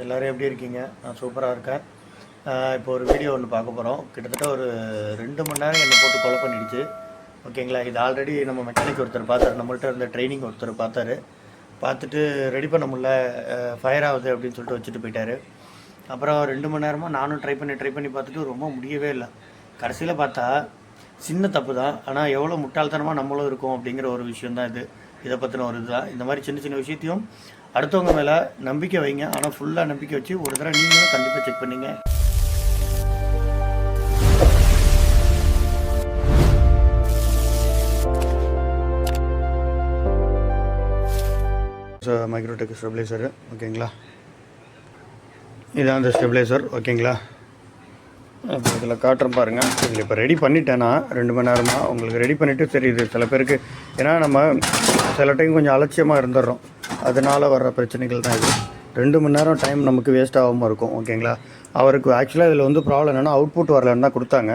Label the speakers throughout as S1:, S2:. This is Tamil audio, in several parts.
S1: எல்லோரும் எப்படி இருக்கீங்க? நான் சூப்பராக இருக்கேன். இப்போ ஒரு வீடியோ ஒன்று பார்க்க போகிறோம். கிட்டத்தட்ட ஒரு 2 மணி நேரம் என்னை போட்டு கொலை பண்ணிடுச்சு. ஓகேங்களா? இது ஆல்ரெடி நம்ம மெக்கானிக் ஒருத்தர் பார்த்தாரு, நம்மள்ட்ட இருந்த ட்ரைனிங் ஒருத்தர் பார்த்தாரு. பார்த்துட்டு ரெடி பண்ண முடியல, ஃபயர் ஆகுது அப்படின்னு சொல்லிட்டு வச்சுட்டு போயிட்டார். அப்புறம் 2 மணி நேரமாக நானும் ட்ரை பண்ணி பார்த்துட்டு ரொம்ப முடியவே இல்லை. கடைசியில் பார்த்தா சின்ன தப்பு தான், ஆனால் எவ்வளோ முட்டாள்தனமாக நம்மளும் இருக்கோம் அப்படிங்கிற ஒரு விஷயந்தான் இது. இதை பற்றின ஒரு இதுதான். இந்த மாதிரி சின்ன சின்ன விஷயத்தையும் அடுத்தவங்க மேலே நம்பிக்கை வைங்க, ஆனால் ஃபுல்லாக நம்பிக்கை வச்சு ஒரு தடவை நீங்களும் கண்டிப்பாக செக் பண்ணிங்க. மைக்ரோடெக் ஸ்டெபிளைசர் ஓகேங்களா, இதான் அந்த ஸ்டெபிளைசர் ஓகேங்களா. இப்போ இதில் காட்டுறேன் பாருங்கள். இதில் இப்போ ரெடி பண்ணிட்டேன்னா 2 மணி நேரமாக உங்களுக்கு ரெடி பண்ணிவிட்டு தெரியுது சில பேருக்கு. ஏன்னா நம்ம சில டைம் கொஞ்சம் அலட்சியமாக இருந்துடுறோம், அதனால் வர்ற பிரச்சனைகள் தான் இது. 2 மணி நேரம் டைம் நமக்கு வேஸ்ட் ஆகாமல் இருக்கும் ஓகேங்களா. அவருக்கு ஆக்சுவலாக இதில் வந்து ப்ராப்ளம் என்னென்னா அவுட்புட் வரலன்னு தான் கொடுத்தாங்க.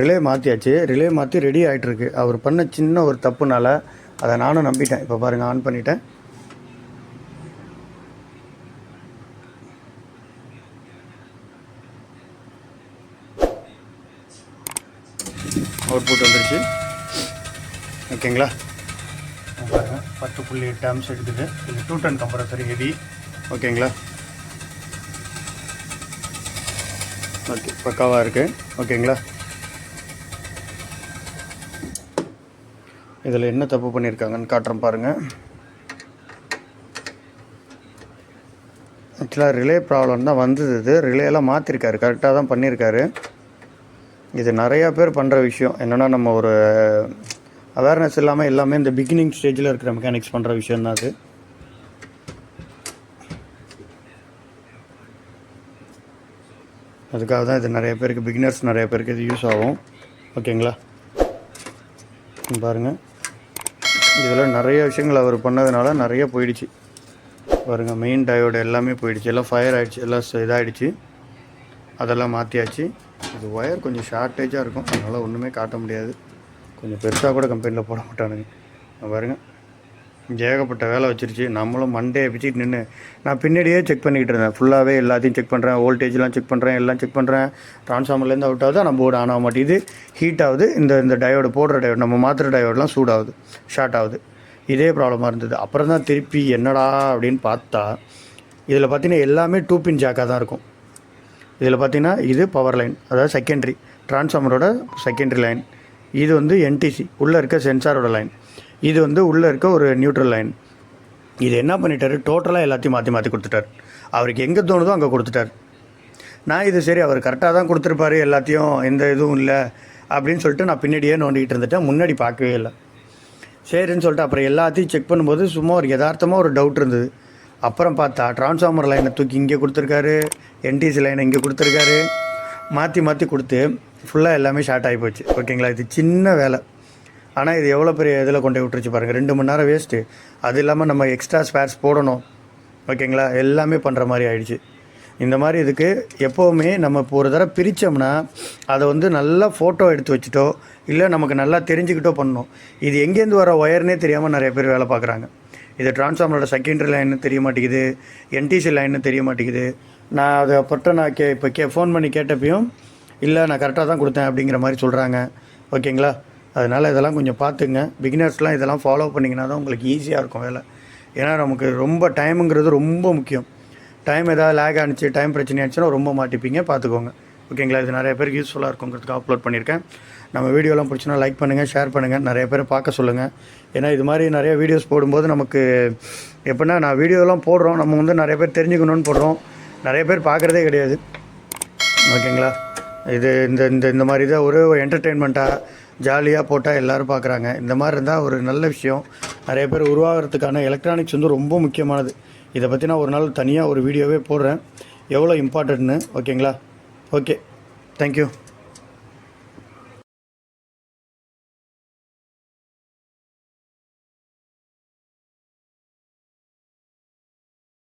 S1: ரிலே மாற்றியாச்சு, ரிலே மாற்றி ரெடி ஆகிட்டுருக்கு. அவர் பண்ண சின்ன ஒரு தப்புனால அதை நானும் நம்பிட்டேன். இப்போ பாருங்கள், ஆன் பண்ணிட்டேன். அவுட்புட் வந்துருச்சு ஓகேங்களா. பாருங்கள் 10.8 ஆம்ஸ் எடுக்குது. இது 210 கம்ப்ரஸர் ஹெவி ஓகேங்களா. ஓகே, பக்காவாக இருக்குது ஓகேங்களா. இதில் என்ன தப்பு பண்ணியிருக்காங்கன்னு காட்டுறேன் பாருங்கள். ஆக்சுவலாக ரிலே ப்ராப்ளம் தான் வந்தது. இது ரிலேலாம் மாற்றிருக்காரு, கரெக்டாக தான் பண்ணியிருக்காரு. இது நிறையா பேர் பண்ணுற விஷயம் என்னென்னா, நம்ம ஒரு அவேர்னஸ் இல்லாமல் எல்லாமே இந்த பிகினிங் ஸ்டேஜில் இருக்கிற மெக்கானிக்ஸ் பண்ணுற விஷயந்தான் அது. அதுக்காக தான் இது நிறைய பேருக்கு, பிகினர்ஸ் நிறைய பேருக்கு இது யூஸ் ஆகும் ஓகேங்களா. பாருங்கள், இதில் நிறைய விஷயங்கள் அவர் பண்ணதுனால நிறைய போயிடுச்சு பாருங்கள். மெயின் டயோடு எல்லாமே போயிடுச்சு, எல்லாம் ஃபயர் ஆகிடுச்சு, எல்லாம் இதாகிடுச்சு. அதெல்லாம் மாற்றியாச்சு. இது ஒயர் கொஞ்சம் ஷார்ட்டேஜாக இருக்கும், அதனால் ஒன்றுமே காட்ட முடியாது. கொஞ்சம் பெருசாக கூட கம்பெனியில் போட மாட்டானுங்க. பாருங்கள், ஏகப்பட்ட வேலை வச்சிருச்சு. நம்மளும் மண்டே பிச்சுட்டு நின்று நான் பின்னாடியே செக் பண்ணிக்கிட்டு இருந்தேன். ஃபுல்லாகவே எல்லாத்தையும் செக் பண்ணுறேன், வோல்டேஜ்லாம் செக் பண்ணுறேன், எல்லாம் செக் பண்ணுறேன். ட்ரான்ஸ்ஃபார்மர்லேருந்து அவுட் ஆகுது, நம்ம போர்டு ஆன் ஆக மாட்டேங்குது, ஹீட் ஆகுது. இந்த டயோடு போடுற டயோடு, நம்ம மாத்திர டயோடெலாம் சூடாகுது, ஷார்ட் ஆகுது. இதே ப்ராப்ளமாக இருந்தது. அப்புறம் தான் திருப்பி என்னடா அப்படின்னு பார்த்தா, இதில் பார்த்தீங்கன்னா எல்லாமே 2 பின் ஜாக்காக தான் இருக்கும். இதில் பார்த்திங்கன்னா இது பவர் லைன், அதாவது செகண்டரி ட்ரான்ஸ்ஃபார்மரோட செகண்டரி லைன். இது வந்து என்டிசி உள்ளே இருக்க சென்சாரோட லைன். இது வந்து உள்ளே இருக்க ஒரு நியூட்ரல் லைன். இது என்ன பண்ணிட்டார், டோட்டலாக எல்லாத்தையும் மாற்றி கொடுத்துட்டார். அவருக்கு எங்கே தோணுதோ அங்கே கொடுத்துட்டார். நான் இது சரி அவர் கரெக்டாக தான் கொடுத்துருப்பாரு, எல்லாத்தையும் எந்த இதுவும் இல்லை அப்படின்னு சொல்லிட்டு நான் பின்னாடியே நோண்டிக்கிட்டு இருந்துட்டேன். முன்னாடி பார்க்கவே இல்லை. சரின்னு சொல்லிட்டு அப்புறம் எல்லாத்தையும் செக் பண்ணும்போது சும்மா ஒரு யதார்த்தமாக ஒரு டவுட் இருந்தது. அப்புறம் பார்த்தா ட்ரான்ஸ்ஃபார்மர் லைனை தூக்கி இங்கே கொடுத்துருக்காரு, என்டிசி லைனை இங்கே கொடுத்துருக்காரு. மாற்றி கொடுத்து ஃபுல்லாக எல்லாமே ஷார்ட் ஆகி போச்சு ஓகேங்களா. இது சின்ன வேலை, ஆனால் இது எவ்வளோ பெரிய இதில் கொண்டு விட்டுருச்சு பாருங்கள். 2 மணி நேரம் வேஸ்ட்டு. அது இல்லாமல் நம்ம எக்ஸ்ட்ரா ஸ்பேர்ஸ் போடணும் ஓகேங்களா. எல்லாமே பண்ணுற மாதிரி ஆகிடுச்சு. இந்த மாதிரி இதுக்கு எப்போவுமே நம்ம இப்போ ஒரு தடவை பிரித்தோம்னா அதை வந்து நல்லா ஃபோட்டோ எடுத்து வச்சுட்டோ இல்லை நமக்கு நல்லா தெரிஞ்சுக்கிட்டோ பண்ணணும். இது எங்கேருந்து வர ஒயர்னே தெரியாமல் நிறைய பேர் வேலை பார்க்குறாங்க. இது ட்ரான்ஸ்ஃபார்மரோட செகண்டரி லைன்னு தெரிய மாட்டேங்குது, என்டிசி லைன்னு தெரிய மாட்டேங்குது. நான் அதை பட்ட நான் இப்போ ஃபோன் பண்ணி கேட்டப்பையும் இல்லை நான் கரெக்டாக தான் கொடுத்தேன் அப்படிங்கிற மாதிரி சொல்கிறாங்க ஓகேங்களா. அதனால் இதெல்லாம் கொஞ்சம் பார்த்துங்க. பிகினர்ஸ்லாம் இதெல்லாம் ஃபாலோ பண்ணிங்கன்னா தான் உங்களுக்கு ஈஸியாக இருக்கும் வேலை. ஏன்னா நமக்கு ரொம்ப டைமுங்கிறது ரொம்ப முக்கியம். டைம் ஏதாவது லேக் ஆனிச்சு, டைம் பிரச்சனை ஆச்சுன்னா ரொம்ப மாட்டிப்பீங்க, பார்த்துக்கோங்க ஓகேங்களா. இது நிறைய பேருக்கு யூஸ்ஃபுல்லாக இருக்குங்கிறதுக்கு அப்லோட் பண்ணியிருக்கேன். நம்ம வீடியோலாம் பிடிச்சினா லைக் பண்ணுங்கள், ஷேர் பண்ணுங்கள், நிறைய பேர் பார்க்க சொல்லுங்கள். ஏன்னா இது மாதிரி நிறைய வீடியோஸ் போடும்போது நமக்கு எப்படின்னா, நான் வீடியோலாம் போடுறோம், நம்ம வந்து நிறைய பேர் தெரிஞ்சுக்கணுன்னு போடுறோம், நிறைய பேர் பார்க்குறதே கிடையாது ஓகேங்களா. இது இந்த மாதிரி தான் ஒரு என்டர்டெயின்மெண்ட்டாக ஜாலியாக போட்டால் எல்லோரும் பார்க்குறாங்க. இந்த மாதிரி இருந்தால் ஒரு நல்ல விஷயம். நிறைய பேர் உருவாகிறதுக்கான எலக்ட்ரானிக்ஸ் வந்து ரொம்ப முக்கியமானது. இதை பற்றி நான் ஒரு நாள் தனியாக ஒரு வீடியோவே போடுறேன், எவ்வளோ இம்பார்ட்டன்ட்னு ஓகேங்களா. Okay, thank you.